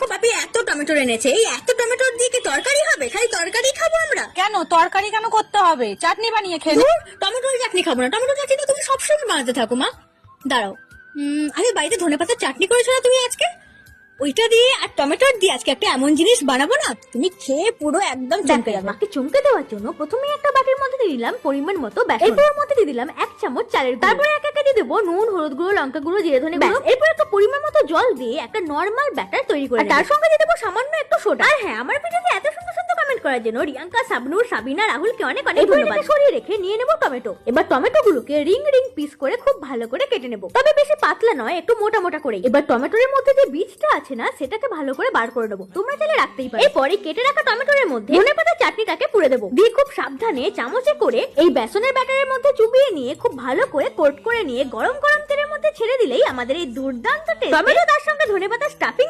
দেখো বাপি এত টমেটো এনেছে, এই এত টমেটো দিয়ে কি তরকারি হবে? খালি তরকারি খাবো আমরা? কেন তরকারি কেন করতে হবে? চাটনি বানিয়ে খেয়ে নে। টমেটোর চাটনি খাবো না, টমেটো চাটনি তো তুমি সবসময় বানাতে থাকো মা। দাঁড়াও, আমি বাড়িতে ধনেপাতার চাটনি করেছো না তুমি আজকে, ওইটা দিয়ে আর টমেটোর দিয়ে আজকে একটা এমন জিনিস বানাবো না, তুমি খেয়ে পুরো একদম চমকে যাবে। মাকে চমকে দেওয়ার জন্য প্রথমে একটা বাটির মধ্যে দিয়ে দিলাম পরিমাণ মতো বেসন, এরপর ওর মধ্যে দিয়ে দিলাম 1 চামচ চালের গুঁড়ো, তারপরে একে একে দিয়ে দেবো নুন, হলুদ গুঁড়ো, লঙ্কা গুঁড়ো, জিরে ধনে গুঁড়ো, এরপর একটা পরিমাণ মতো জল দিয়ে একটা নরমাল ব্যাটার তৈরি করে তার সঙ্গে দিয়ে দেবো সামান্য একটু সোডা। আর হ্যাঁ, আমার ভিডিওতে এত সুন্দর সুন্দর কমেন্ট করার জন্য রিয়াঙ্কা, সাবনুর, সাবিনা, রাহুলকে অনেক অনেক ধন্যবাদ। সরিয়ে রেখে নিয়ে নেবো টমেটো। এবার টমেটোগুলোকে রিং রিং পিস করে খুব ভালো করে কেটে নেবো, তবে বেশি পাতলা নয়, একটু মোটা মোটা করে। এবার টমেটোর মধ্যে যে বীজটা আছে না, সেটাকে ভালো করে বার করে নেবো, তোমরা চাইলে রাখতেই পারো। এরপরে কেটে রাখা টমেটোর মধ্যে ধনেপাতা চাটনিটাকে পুরে দেবো, দিয়ে খুব সাবধানে চামচে করে এই বেসনের ব্যাটারের মধ্যে চুবিয়ে নিয়ে খুব ভালো করে কোট করে নিয়ে গরম গরম তেলের মধ্যে ছেড়ে দিলেই আমাদের এই দুর্দান্ত টেস্ট টমেটো তার সঙ্গে ধনেপাতা স্টাফিং